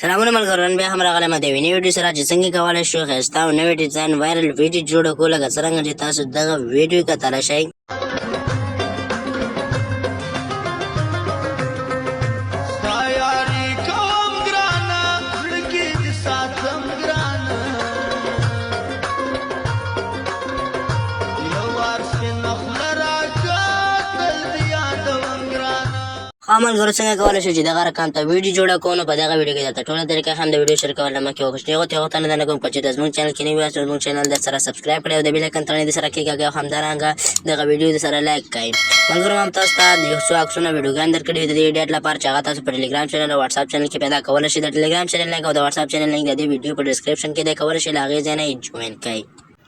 سلامونه ملګرو، نن بیا هم راغلی یم د یوې نوې ویډیو سره چې څنګه کولی شو ښایسته او نوې ډیزاین وایرل ویډیو جوړه کړو، لکه څرنګه چې تاسو دغه ویډیو کتلی شئ. ملګرو څنګه کولی شو چې دغه رقم ته ویډیو جوړه کړو، نو په دغه ویډیو کې درته ټوله طریقه هم د ویډیو شیر کول نه مخکې وکړئ. هغو ته نه کوم چې د زموږ چینل کې نوي یاست، زموږ چینل درسره سبسکرایب کړئ او د بیل آیکن تڼۍ درسره کېږدئ او همدارنګه دغه ویډیو درسره لایک کړئ. ملګرو هم تاسو ته د یو څو عکسونه ویډیوګانې درکړي د دې ډیټ لپاره چې هغه تاسو په ټلیګرام چینل او واتساپ چینل کې پیدا کولی شئ. د ټلیګرام چینل لینک او د واتساپ چینل لینک د دې ویډیو په ډسکرپشن کې دی، کولی شئ له هغې ځای نه یې جوین کړئ.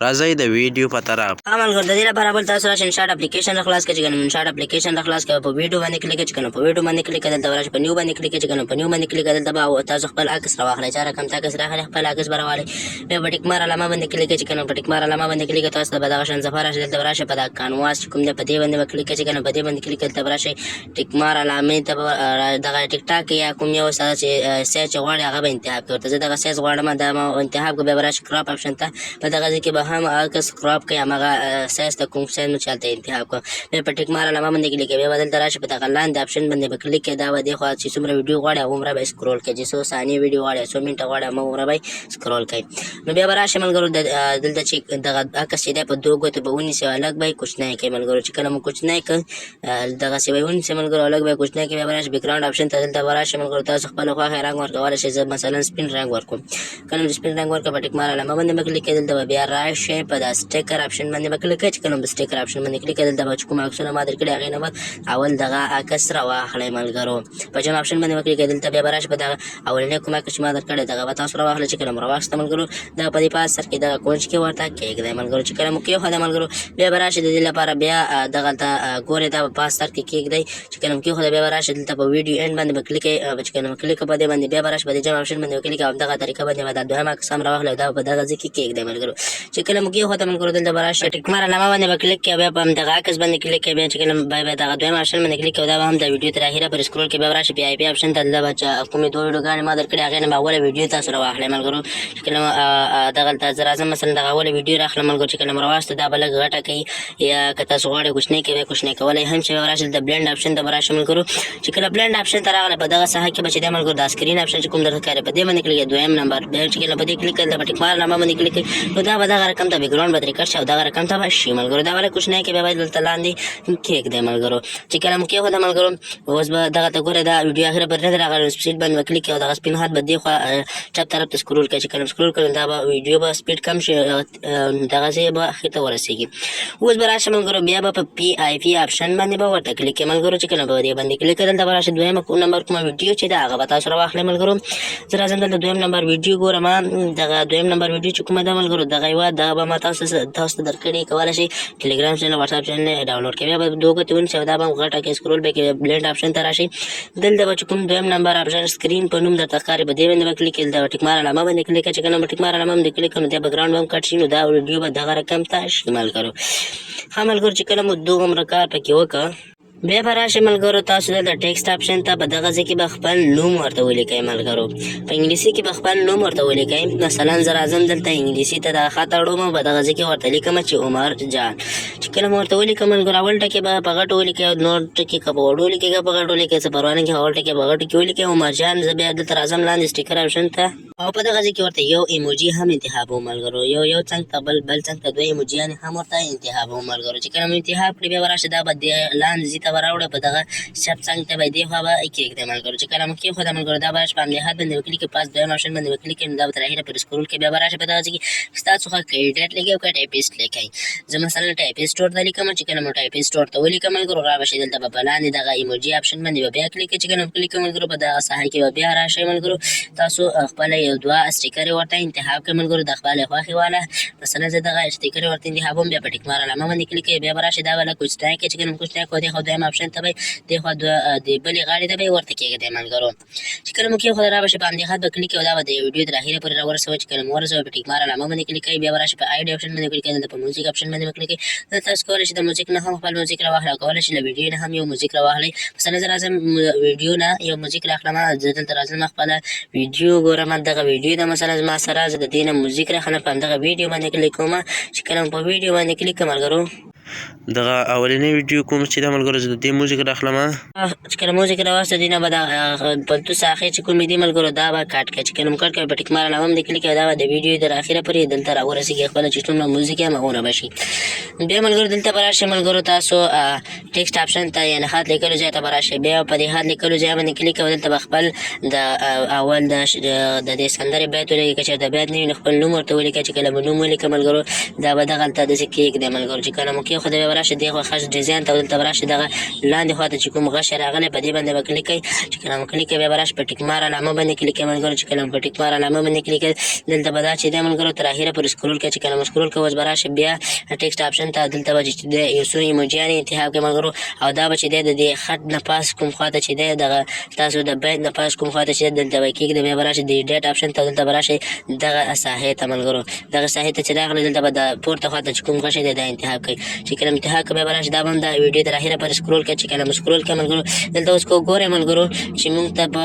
راځئ د ویډیو په طرف. ملګرو د دې لپاره بل تاسو راشئ انشاټ اپلیکیشن راخلاص کړئ. چې کله انشاټ اپلیکیشن راخلاص کړئ په ویډیو باندې کلیک کړئ. چې کله په ویډیو باندې کلیک کړئ دلته راشئ په نیو باندې کلیک کړئ. چې کله په نیو باندې کلیک کړئ دلته به تاسو خپل عکس راواخلئ. چې رقم ته عکس راغلی خپل عکس به راوالئ. بیا په ټیک مار علامه باندې کلیک کړئ. چې کله په ټیک مار علامه باندې کلیک کړئ تاسو ته به دغه شان صفحه راشي. دلته به راشئ په دا کانواس چې کوم دی په دې باندې به کلیک کړئ. چې کله په دې باندې کلیک کړئ دلته به راشئ ټیک مار علامې ته به دغه ټیک ټاک یا کوم یو سایز چې غواړئ هغه به انتخاب کړئ. ورته زه دغه سایز غواړم دا به انتخاب کړم. بیا به راشئ کراپ اپشن ته، په دغه ځای کې به هم عکس کراپ کړئ، هماغه سایز ته کوم سایز مو چې هلته انتخاب کړم. بیا په ټیک مار علامه باندې کلیک کړئ. بیا به دلته راشئ په دغه لاندې اپشن باندې به کلیک کړئ. دا به دې خوا چې څومره ویډیو غواړئ هغومره به سکرول کړئ. چې څو ثانیې ویډیو غواړئ څو منټه غواړئ هماغومره به سکرول کړئ. نو بیا به راشئ ملګرو دلته چې دغه عکس چې دی په دوه ګوتو به ونیسئ او الګ به یې کوچنی کړئ. ملګرو چې کله مو کوچنی کړ دغسې به یې ونیسئ ملګرو، الګ به یې کوچنی کړئ. بیا به راشئ بیکګراونډ اپشن ته، دلته به راشئ ملګرو تاسو خپله خوښې رنګ ورکولی شئ. زه مثلا سپین رنګ ورکوم. کله مو سپین رنګ ورکړه په ټیک مار علامه باندې به کلیک کړئ. دلته به بیا راشئ په دا سټیکر اپشن باندې به کلیک کړئ. چې کله مو سټیکر اپشن باندې کلیک کړئ دلته به چې کوم عکسونه ما درکړي هغې نه به اول دغه عکس راواخلئ. ملګرو په جمع اپشن باندې به کلیک کړئ. دلته بیا به راشئ په دغه اولنی کوم عکس چې ما درکړی دغه به تاسو راواخلئ. چې کله مو راواخیسته ملګرو دغه په دې پاس سر کې دغه کونج کې ورته کېږدئ. ملګرو چې کله مو کېښوده ملګرو بیا به راشئ د دې لپاره بیا دغلته ګورئ دا په پاس سر کې کېږدئ. چې کله مو کېښوده بیا به راشئ دلته په ویډیو اینډ باندې به کلیک کړئ. چې کله مو کلیک کړئ په دې باندې بیا به راشئ په دې جمع اپشن باندې به کلیک کړئ. همدغه طریقه باندې به دا دویم عکس هم راواخلئ او دا په دغه ځای کې کېږدئ. ملګرو چې کله مو کېښوده ملګرو دلته به راشئ ټیک مار علامه باندې به کلیک کړئ. بیا په همدغه عکس باندې کلیک کړئ. بیا چې کله بیا دغه دویم اپشن باندې کلیک کړئ دا به هم د ویډیو تر اخره پورې سکرول کړئ. بیا به راشئ پی آی پي اپشن ته، دلته به کومې دوه ویډیوګانې ما درکړې هغې نه به اوله ویډیو تاسو راواخلئ. ملګرو چې کله دغلته زه راځم مثلا دغه اوله ویډیو راخلم ملګرو. چې کله مو راواخیسته دا به لږ غټه کوي یا که تاسو غواړئ کوچنۍ کوي کوچنۍ کولی هم شئ. بیا راشئ دلته بلینډ اپشن ته به راشئ ملګرو. چې کله بلینډ اپشن ته راغلی په دغه ساحه کې به چې دی ملګرو دا سکرین اپشن چې کوم درته ښکاري په دې باندې کلیک کړئ. دویم نمبر بیا چې کله په دې کلیک کړئ په ټیک مار علامه باندې کلیک کړئ نو دا به دغه رقم ته بیکګراونډ به ترې کټ شي او دغه رقم ته به شي. ملګرو دا به کوچنۍ کې بیا به دلته لاندې کېږدئ. ملګرو چې کله مو کېښوده ملګرو اوس به دغه ته ګورئ دا ویډیو اخره پورې نه دی راغلی. سپیډ باندې به کلیک کړئ او دغه سپین هات به دې خوا چپ طرف ته سکرول کړئ. چې کله سکرول کړئ دا به ویډیو به سپیډ کم شي دغسې به اخر ته ورسېږي. اوس به راشئ ملګرو بیا به په پی آی پي اپشن باندې به ورته کلیک کړئ. ملګرو چې کله به دې باندې کلیک کړئ دلته به راشئ دویم نمبر کومه ویډیو چې ده هغه به تاسو راواخلئ. ملګرو زه راځم دلته دویم نمبر ویډیو ګورم. دغه دویم نمبر ویډیو چې کومه ده ملګرو دغه یوه دغه به ما تاسو ته درکړې کولی شئ. ټلیګرام چینل واتساپ چینل ډاونلوډ کړئ. بیا به دوه ګوتې ونیسئ او دا به غټه کې سکرول به کړئ. بلینډ اپشن ته راشئ. دلته به چې کوم دویم نمبر اپشن سکرین په نوم درته ښکاري په دې باندې به کلیک کړئ. د ټیک مار علامه باندې کلیک کړئ. چې کله به ټیک مار علامه باندې کلیک کړئ نو دا بیکګراونډ به هم کټ شي نو دا ویډیو به دغه رقم ته شي. ملګرو ښه ملګرو چې کله مو دومره کار پکې وکړه بیا به راشئ ملګرو تاسو دلته ټیکسټ اپشن ته په دغه ځای کې به خپل نوم ورته ولیکئ. ملګرو په انګلیسي کې به خپل نوم ورته ولیکئ. مثلا زه راځم دلته انګلیسي ته دغه خط اړوم په دغه ځای کې ورته لیکم چې عمر جان. چې کله مو ورته ولیکم ملګرو اول ټکي به په غټو ولیکئ او نور ټکي که په وړو ولیکئ که په غټو ولیکئ څه پروا نه کوي. اول ټکي په غټو کې ولیکئ عمر جان. زه بیا دلته راځم لاندې سټیکر اپشن ته او په دغه ځای کې ورته یو ایموجي هم انتخابوم. ملګرو یو څنګ ته بل څنګ ته دوه ایموجیانې هم ورته انتخابوم. ملګرو چې کله مو انتخاب کړي بیا به راشئ دا به لاندې ځای ته به راوړئ په دغه چپ څنګ ته به دې خوا به کېږدئ. ملګرو چې کله مو کېښوده ملګرو دا به راشئ په همدې هات باندې به کلیک کړئ. پاس دویم اپشن باندې به کلیک کړئ نو دا به تر اخره پورې سکرول کړئ. بیا به راشئ په دغه ځای کې ستاسو څخه که ایډیټ لیکئ او که ټایپسټ لیکئ. زه مثلا ټایپسټ ورته لیکم. چې کله مو ټایپسټ ورته ولیکم ملګرو را به شئ دلته به په لاندې دغه ایموجي اپشن باندې به بیا کلیک کړئ. چې کله مو کلیک کړئ ملګرو په دغه ساحه کې به بیا راشئ ملګرو تاسو خپله یو دوه سټیکر ورته انتخاب کړئ ملګرو د خپلې خوښې والا. مثلا زه دغه سټیکر ورته انتخابوم، بیا په ټیک مار علامه باندې کلیک کوئ، بیا به راشئ دا والا کوچنی کې چې کوم کوچنی کو دې خوا دویم آپشن ته به دې خوا د بلې غاړې ته به ورته کېږدئ ملګرو. چې کله مو کېښوده را به شي په همدې خط به کلیک کوئ، دا به د ویډیو تر اخره پورې راورسوئ. چې کله مو ورسوئ په ټیک مار علامه باندې کلیک کوئ، بیا به راشئ په آیډ آپشن باندې کلیک کوئ، دلته په موزیک آپشن باندې کلیک کوئ. دلته تاسو کولی شئ د موزیک نه هم خپل موزیک راواخلئ او کولی شئ له ویډیو نه هم یو موزیک راواخلئ. مثلا زه راځم ویډیو نه یو موزیک راخلم، زه دلته راځم خپله ویډیو ګورم، دغه ویډیو ده مثلا زما سره، زه د دې نه موزیک راخلم، په همدغه ویډیو باندې کلیک کوم. چې کله په ویډیو باندې کلیک کوم ملګرو، دغه اولنی ویډیو کوم چې دا ملګرو زه د دې موزیک راخلم. چې کله موزیک راوسته دې نه به دا پنتوس اخر چې کومې دي ملګرو دا به کټ کړئ. چې کله مو کټ کړئ په ټیک مار علامه باندې کلیک کوئ، دا به د ویډیو تر اخره پورې دلته راورسېږي، خپله چې څومره موزیک یې هغونه به شي. بیا ملګرو دلته به راشئ ملګرو تاسو ټیکسټ آپشن ته یعنې خط لیکلو ځای ته به راشئ، بیا په دې خط لیکلو ځای باندې کلیک کوئ. دلته به خپل د اول د دې سندرې بیت ولیکئ، که چېرته بیت نه وي نو خپل نوم ورته ولیکئ. چې کله مو نوم ولیکئ ملګرو، دا به دغلته داسې کېږدئ ملګرو. چې کله مو کېښوده بیا به راشئ دې خوا خش ډیزاین ته، دلته به راشئ دغه لاندې خوا ته چې کوم غشی راغلی په دې باندې به کلیک کوئ. چې کله مو کلیک کوئ بیا به راشئ په ټیک مار علامه باندې کلیک کوئ ملګرو. چې کله مو په ټیک مار علامه باندې کلیک کوئ، دلته به دا چې دی ملګرو تر اخره پورې سکرول کوئ. چې کله مو سکرول کوئ اوس به راشئ بیا ټیکسټ آپشن ته، دلته به چې دی یو څو ایموجیانې انتخاب کړئ ملګرو، او دا به چې دی د دې خط نه پاس کوم خوا ته چې دی دغه تاسو د بیت نه پاس کوم خوا ته چې دی دلته به کېږدئ. بیا به راشئ د ډیټ آپشن ته، دلته به راشئ دغه ساحې ته ملګرو. دغه ساحې ته چې راغلئ دلته به د پورته خوا ته چې کوم غشی دی دا انتخاب کړئ. چې کله انتخاب کړئ بیا به راشئ دا به هم د ویډیو تر اخره پورې سکرول کړئ. چې کله مو سکرول کړئ ملګرو، دلته اوس ګورئ ملګرو چې موږ ته په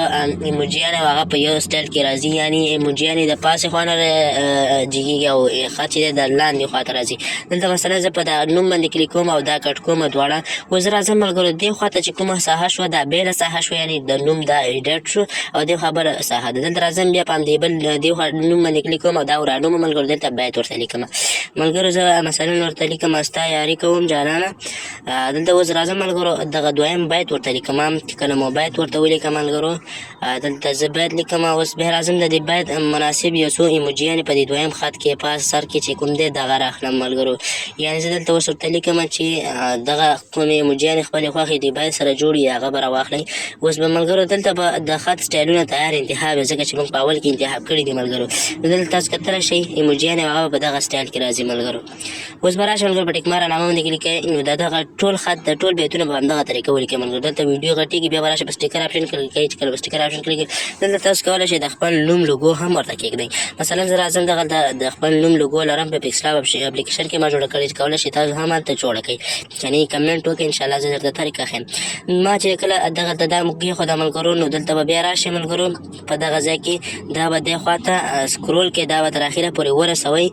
ایموجیانې او هغه په یو سټایل کې راځي، یعنې ایموجیانې د پاسې خوا نه جګېږي او خط چې دی د لاندې خوا ته راځي. دلته مثلا زه په دا نوم باندې کلیک کوم او دا کټ کوم دواړه. اوس راځم ملګرو دې خوا ته چې کومه ساحه شوه دا بېله ساحه شوه، یعنې د نوم دا ایډیټ شو او دې خوا بله ساحه ده. دلته راځم بیا په همدې بل دې خوا نوم باندې کلیک کوم او دا ورانوم ملګرو، دلته بیت ورته لیکم ملګرو. زه مثلا ورته لیکم ستا یاري کوم جانانه. دلته اوس راځم ملګرو دغه دویم بیت ورته لیکم. چې کله مو بیت ورته ولیکم ملګرو، دلته زه بیت لیکم. اوس بیا راځم د دې بیت مناسب یو څو ایموجیانې په دې دویم خط کې پاس سر کې چې کوم دی دغه راخلم ملګرو. یعنې زه دلته اوس ورته لیکم چې دغه کومې ایموجیانې خپلې خوښې دې بیت سره جوړ وي هغه به راواخلئ. اوس به ملګرو دلته به د خط سټایلونه تیار انتخاب وي، ځکه چې موږ په اول کې انتخاب کړي دي ملګرو. نو دلته تاسو کتلی شئ ایموجیانې هغه په دغه سټایل کې راځي ملګرو. اوس به راشئ ملګرو په ټیک مار علامه باندې کلیک کوئ، نو دا دغه ټول خط د ټول بیتونه په همدغه طریقه ولیکئ ملګرو. دلته ویډیو غټېږي بیا به راشئ په سټیکر آپشن کلیک کوئ. چې کله په سټیکر آپشن کلیک کوئ، دلته تاسو کولی شئ د خپل نوم لوګو هم ورته کېږدئ. مثلا زه راځم دغلته د خپل نوم لوګو لرم په پکسلاب اپلیکیشن کې ما جوړه کړې، چې کولی شئ تاسو هم هلته جوړه کړئ، یعنې کمنټ وکړئ انشاءالله زه درته طریقه ښیم. ما چې کله دغلته دا موږ کېښوده ملګرو، نو دلته به بیا راشئ ملګرو په دغه ځای کې دا به دې خوا ته سکرول کړئ، دا به تر اخره پورې ورسوئ.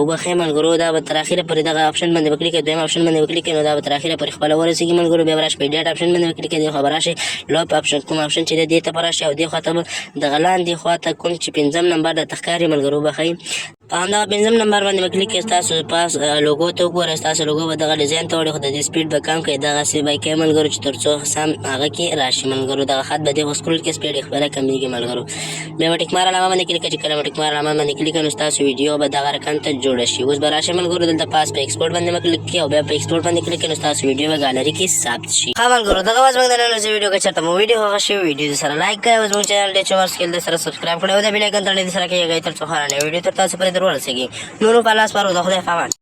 وبښئ ملګرو دا به تر اخره پورې دغه آپشن باندې وکلیک کوئ، دویم آپشن باندې وکلیک کوئ، نو دا به تر اخره پورې خپله ورسېږي ملګرو. بیا به راشئ په ډیټ آپشن باندې وکلیک کوئ، دې خوا به راشئ لوپ آپشن کوم آپشن چې دی دې ته به راشئ او دې خوا ته به دغه لاندې خوا ته کوم چې 5م نمبر درته ښکاري ملګرو وبښئ، په همدغه 5م نمبر باندې به کلیک کوئ. ستاسو پاس لوګو ته وګورئ، ستاسو لوګو به دغه ډیزاین ته وړي، خو د دې سپیډ به کم کړئ، دغسې به یې کوئ ملګرو چې تر څو سم هغه کې راشي ملګرو. دغه خط به دې خوا سکرول کې سپیډ یې خپله کمېږي ملګرو. بیا به ټیک مار علامه باندې کلیک کوئ. چې کله به ټیک مار علامه باندې کلیک کوئ نو ستاسو ویډیو به دغه رقم ته جوړه شي. اوس به راشئ ملګرو دلته پاس په ایکسپورټ باندې به کلیک کوئ او بیا په ایکسپورټ باندې کلیک کوئ نو ستاسو ویډیو به ګالري کې ثبت شي. ښه ملګرو دغه وه زموږ د نن ورځې ویډیو که چېرته مو ویډیو خوښه شوي ویډیو سره لایک کړئ او زموږ چینل ډېر چمر سکیل د سره سبسکرایب کړئ او د بیل آیکن تڼۍ د سره کېږئ تر څو هره نوې ویډیو تر تاسو پورې در ورسېږي. نورو په لاس پرو د خدای پامان.